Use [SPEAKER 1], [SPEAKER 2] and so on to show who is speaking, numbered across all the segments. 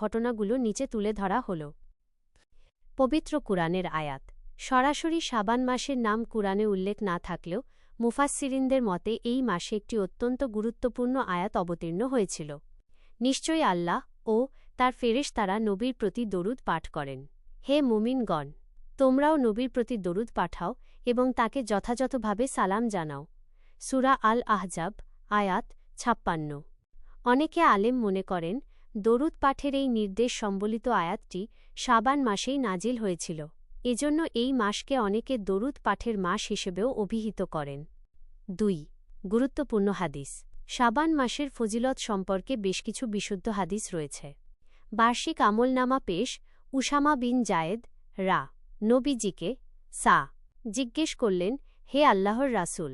[SPEAKER 1] ঘটনাগুলো নিচে তুলে ধরা হল। পবিত্র কুরআনের আয়াত। সরাসরি শাবান মাসের নাম কুরআনে উল্লেখ না থাকলেও মুফাসসিরিনদের মতে এই মাসে একটি অত্যন্ত গুরুত্বপূর্ণ আয়াত অবতীর্ণ হয়েছিল। নিশ্চয়ই আল্লাহ ও তার ফেরেশতারা নবীর প্রতি দরুদ পাঠ করেন। হে মুমিনগণ, তোমরাও নবীর প্রতি দরুদ পাঠাও এবং তাকে যথাযথভাবে সালাম জানাও। সূরা আল আহজাব, আয়াত ৫৬। অনেকে আলেম মনে করেন দরুদ পাঠের এই নির্দেশ সম্বলিত আয়াতটি শাবান মাসেই নাজিল হয়েছিল, এজন্য এই মাসকে অনেকে দরুদ পাঠের মাস হিসেবেও অভিহিত করেন। ২. গুরুত্বপূর্ণ হাদিস। শাবান মাসের ফজিলত সম্পর্কে বেশ কিছু বিশুদ্ধ হাদিস রয়েছে। বার্ষিক আমলনামা পেশ। উসামা বিন জায়েদ রা নবীজিকে জিজ্ঞেস করলেন, হে আল্লাহর রাসূল,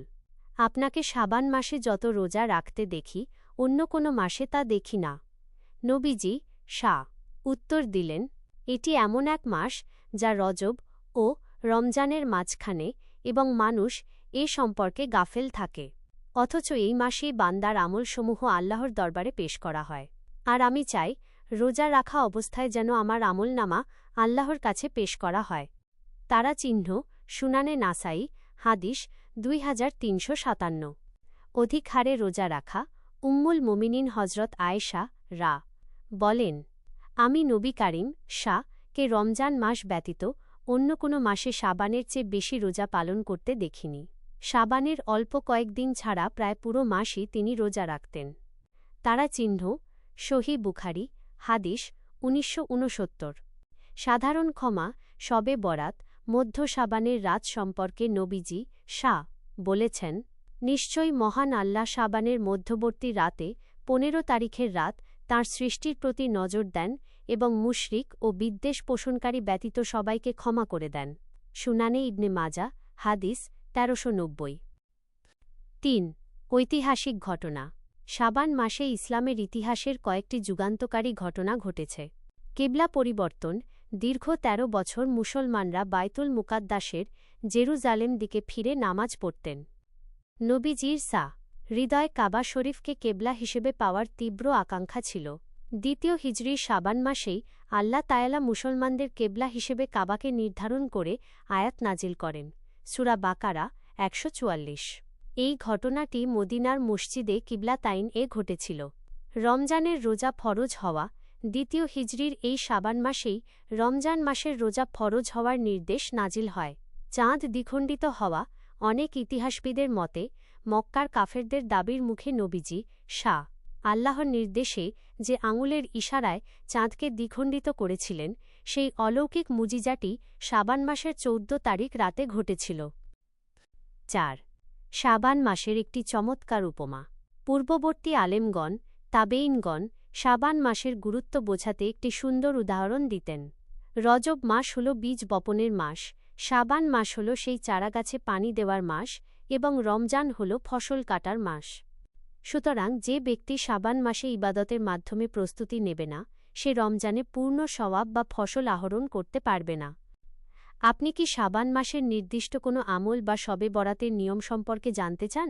[SPEAKER 1] আপনাকে শাবান মাসে যত রোজা রাখতে দেখি অন্য কোনো মাসে তা দেখি না। নবীজি উত্তর দিলেন, এটি এমন এক মাস যা রজব ও রমজানের মাঝখানে এবং মানুষ এ সম্পর্কে গাফেল থাকে, অথচ এই মাসেই বান্দার আমলসমূহ আল্লাহর দরবারে পেশ করা হয়। আর আমি চাই রোজা রাখা অবস্থায় যেন আমার আমলনামা আল্লাহর কাছে পেশ করা হয়। তারা চিহ্ন সুনানে নাসাই, হাদিস ২৩৫৭। অধিক হারে রোজা রাখা। উম্মুল মুমিনিন হজরত আয়েশা রা বলেন, আমি নবী কারীম কে রমজান মাস ব্যতীত অন্য কোনো মাসে শাবানের চেয়ে বেশি রোজা পালন করতে দেখিনি। শাবানের অল্প কয়েকদিন ছাড়া প্রায় পুরো মাসই তিনি রোজা রাখতেন। তারা চিহ্ন সহিহ বুখারী, হাদিস ১৯৬৯। সাধারণ ক্ষমা। শবে বরাত, মধ্য শাবানের রাত সম্পর্কে নবীজি বলেছেন, নিশ্চয়ই মহান আল্লাহ শাবানের মধ্যবর্তী রাতে ১৫ তারিখের রাত তাঁর সৃষ্টির প্রতি নজর দেন এবং মুশরিক ও বিদ্বেষ পোষণকারী ব্যতীত সবাইকে ক্ষমা করে দেন। সুনানে ইবনে মাজাহ, হাদিস ১৩৯০। ৩. ঐতিহাসিক ঘটনা। শাবান মাসে ইসলামের ইতিহাসের কয়েকটি যুগান্তকারী ঘটনা ঘটেছে। কিবলা পরিবর্তন। দীর্ঘ ১৩ বছর মুসলমানরা বাইতুল মুকাদ্দাসের জেরুজালেম দিকে ফিরে নামাজ পড়তেন। নবীজির হৃদয় কাবা শরীফকে কেবলা হিসেবে পাওয়ার তীব্র আকাঙ্ক্ষা ছিল। দ্বিতীয় হিজরির শাবান মাসেই আল্লাহ তায়ালা মুসলমানদের কেবলা হিসেবে কাবাকে নির্ধারণ করে আয়াত নাজিল করেন। সূরা বাকারা ১৪৪। এই ঘটনাটি মদিনার মসজিদে কিবলাতাইন ঘটেছিল। রমজানের রোজা ফরজ হওয়া। দ্বিতীয় হিজরির এই শাবান মাসেই রমজান মাসের রোজা ফরজ হওয়ার নির্দেশ নাজিল হয়। চাঁদ দ্বিখণ্ডিত হওয়া। অনেক ইতিহাসবিদের মতে মক্কার কাফেরদের দাবির মুখে নবীজি আল্লাহর নির্দেশে যে আঙুলের ইশারায় চাঁদকে দ্বিখণ্ডিত করেছিলেন, সেই অলৌকিক মুজিজাটি শাবান মাসের ১৪ তারিখ রাতে ঘটেছিল। ৪. শাবান মাসের একটি চমৎকার উপমা। পূর্ববর্তী আলেমগণ, তাবেঈনগণ শাবান মাসের গুরুত্ব বোঝাতে একটি সুন্দর উদাহরণ দিতেন। রজব মাস হল বীজ বপনের মাস, শাবান মাস হল সেই চারাগাছে পানি দেওয়ার মাস এবং রমজান হল ফসল কাটার মাস। সুতরাং যে ব্যক্তি শাবান মাসে ইবাদতের মাধ্যমে প্রস্তুতি নেবে না, সে রমজানে পূর্ণ সওয়াব বা ফসল আহরণ করতে পারবে না। আপনি কি শাবান মাসের নির্দিষ্ট কোনো আমল বা শবে বরাতের নিয়ম সম্পর্কে জানতে চান?